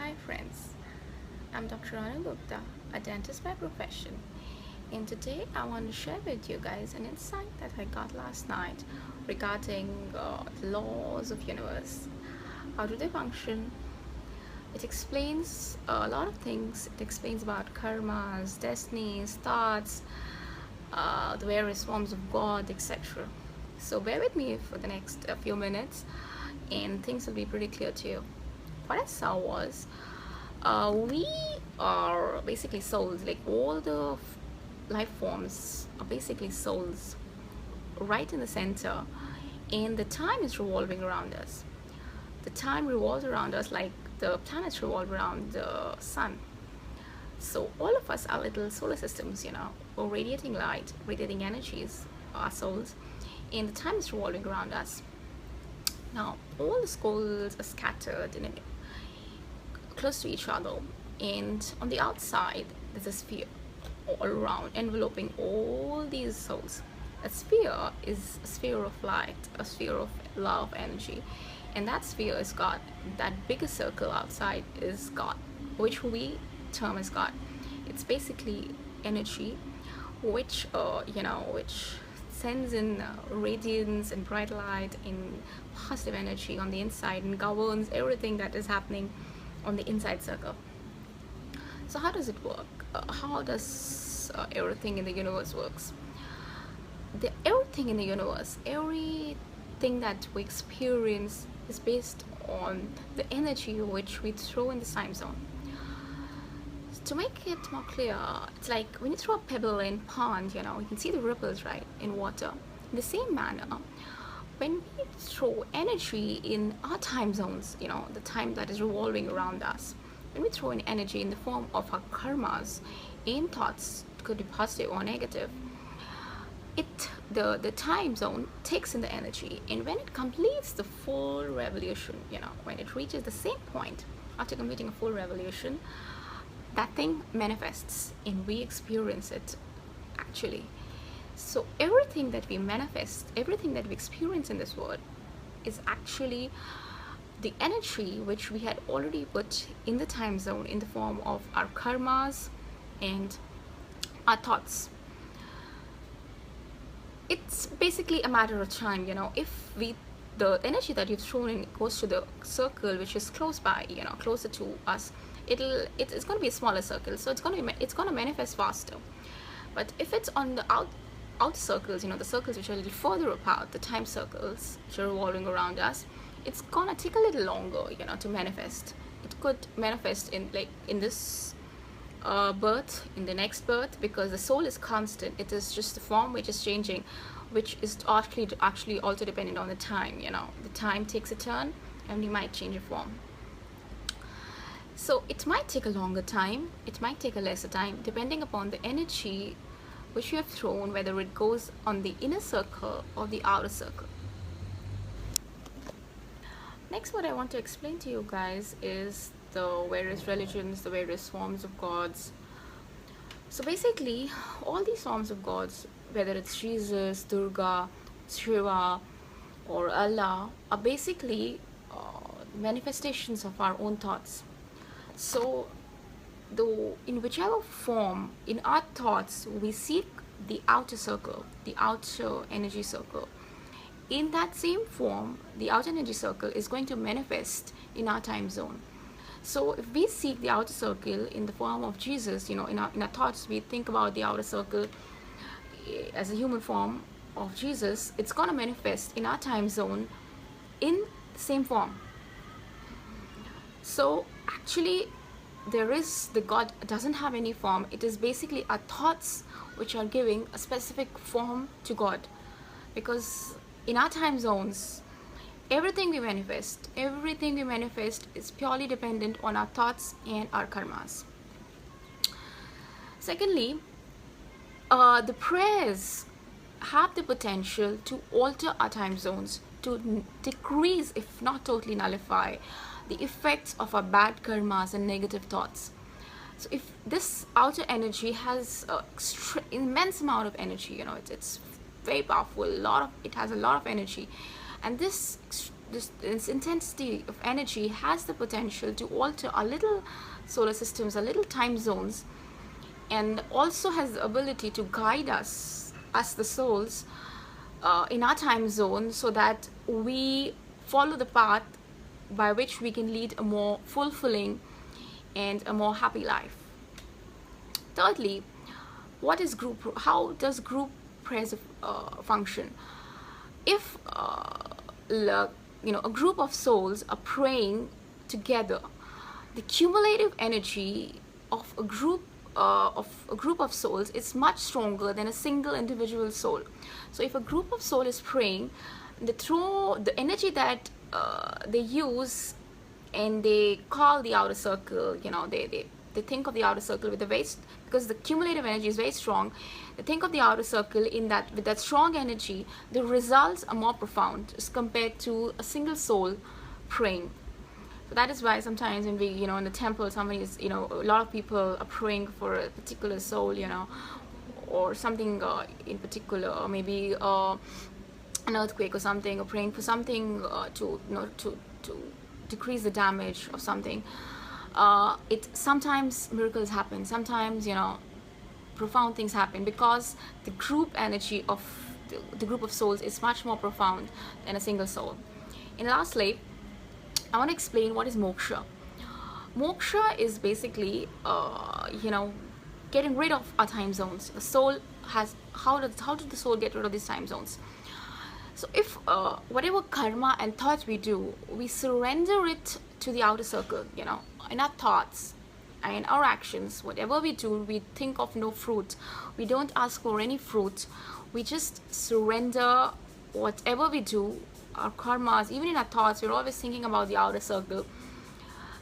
Hi friends, I'm Dr. Anu Gupta, a dentist by profession, and today I want to share with you guys an insight that I got last night regarding the laws of universe. How do they function? It explains a lot of things. It explains about karmas, destinies, thoughts, the various forms of God, etc. So bear with me for the next few minutes, and things will be pretty clear to you. What I saw was we are basically souls, like all the life forms are basically souls right in the center, and the time is revolving around us. The time revolves around us like the planets revolve around the sun. So all of us are little solar systems, or radiating light, radiating energies, our souls, and the time is revolving around us. Now all the souls are scattered in close to each other, and on the outside there's a sphere all around enveloping all these souls. A sphere is a sphere of light, a sphere of love energy, and that sphere is God. That bigger circle outside is God, which we term as God. It's basically energy which sends in radiance and bright light and positive energy on the inside and governs everything that is happening on the inside circle. So how does it work? How does everything in the universe works? Everything in the universe, everything that we experience is based on the energy which we throw in the time zone. To make it more clear, it's like when you throw a pebble in pond, you can see the ripples, right, in water. In the same manner, when we throw energy in our time zones, the time that is revolving around us, when we throw in energy in the form of our karmas, in thoughts, could be positive or negative, the time zone takes in the energy, and when it completes the full revolution, when it reaches the same point after completing a full revolution, that thing manifests and we experience it actually. So everything that we manifest, everything that we experience in this world is actually the energy which we had already put in the time zone in the form of our karmas and our thoughts. It's basically a matter of time, if the energy that you've thrown in goes to the circle which is close by, closer to us, it's going to be a smaller circle, so it's going to manifest faster. But if it's on the outer circles, the circles which are a little further apart, the time circles which are revolving around us, it's gonna take a little longer, to manifest. It could manifest in this birth, in the next birth, because the soul is constant. It is just the form which is changing, which is actually also dependent on the time. The time takes a turn, and we might change a form. So it might take a longer time, it might take a lesser time, depending upon the energy which you have thrown, whether it goes on the inner circle or the outer circle. Next, what I want to explain to you guys is the various religions, the various forms of gods. So basically, all these forms of gods, whether it's Jesus, Durga, Shiva, or Allah, are basically manifestations of our own thoughts. So in whichever form, in our thoughts, we seek the outer circle, the outer energy circle. In that same form, the outer energy circle is going to manifest in our time zone. So if we seek the outer circle in the form of Jesus, in our thoughts, we think about the outer circle as a human form of Jesus, it's going to manifest in our time zone in the same form. So actually, the God doesn't have any form. It is basically our thoughts which are giving a specific form to God, because in our time zones, everything we manifest is purely dependent on our thoughts and our karmas. Secondly, the prayers have the potential to alter our time zones, to decrease, if not totally nullify, the effects of our bad karmas and negative thoughts. So if this outer energy has immense amount of energy, it's very powerful, it has a lot of energy, and this this intensity of energy has the potential to alter our little solar systems, our little time zones, and also has the ability to guide us the souls, in our time zone, so that we follow the path by which we can lead a more fulfilling and a more happy life. Thirdly, what is group? How does group prayers function? If a group of souls are praying together, the cumulative energy of a group of souls is much stronger than a single individual soul. So if a group of souls is praying, the energy that they use, and they call the outer circle, they think of the outer circle with the waste, because the cumulative energy is very strong. They think of the outer circle with that strong energy. The results are more profound as compared to a single soul praying. So that is why sometimes when we, in the temple, somebody is, a lot of people are praying for a particular soul, or something in particular, or maybe an earthquake or something, or praying for something to decrease the damage of something. Sometimes miracles happen, sometimes profound things happen, because the group energy of the group of souls is much more profound than a single soul. And lastly, I want to explain what is moksha. Moksha is basically getting rid of our time zones. The soul has how did the soul get rid of these time zones? So if whatever karma and thoughts we do, we surrender it to the outer circle, in our thoughts and our actions, whatever we do, we think of no fruit. We don't ask for any fruit. We just surrender whatever we do, our karmas, even in our thoughts, we're always thinking about the outer circle.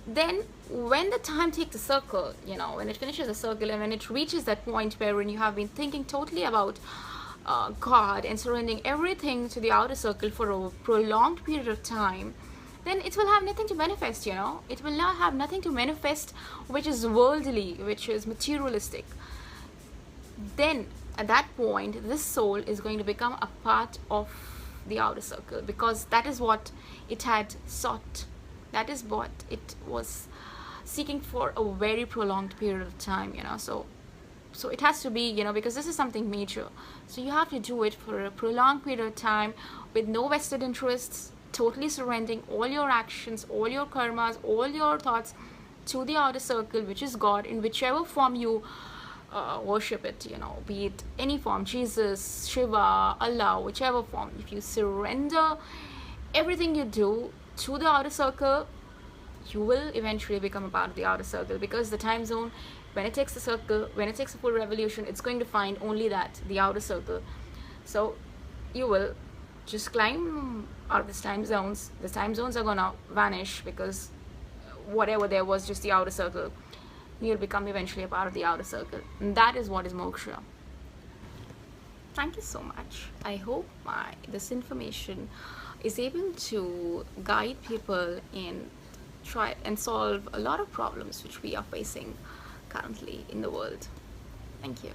Then when the time takes a circle, when it finishes a circle, and when it reaches that point wherein you have been thinking totally about God and surrendering everything to the outer circle for a prolonged period of time, then it will have nothing to manifest, It will not have nothing to manifest which is worldly, which is materialistic. Then at that point, this soul is going to become a part of the outer circle, because that is what it had sought. That is what it was seeking for a very prolonged period of time, So it has to be, because this is something major. So you have to do it for a prolonged period of time with no vested interests, totally surrendering all your actions, all your karmas, all your thoughts to the outer circle, which is God, in whichever form you worship it, be it any form, Jesus, Shiva, Allah, whichever form. If you surrender everything you do to the outer circle, you will eventually become a part of the outer circle, because the time zone, when it takes the circle, when it takes a full revolution, it's going to find only the outer circle. So you will just climb out of these time zones. The time zones are gonna vanish, because whatever there was, just the outer circle. You'll become eventually a part of the outer circle. And that is what is moksha. Thank you so much. I hope this information is able to guide people and try and solve a lot of problems which we are facing currently in the world. Thank you.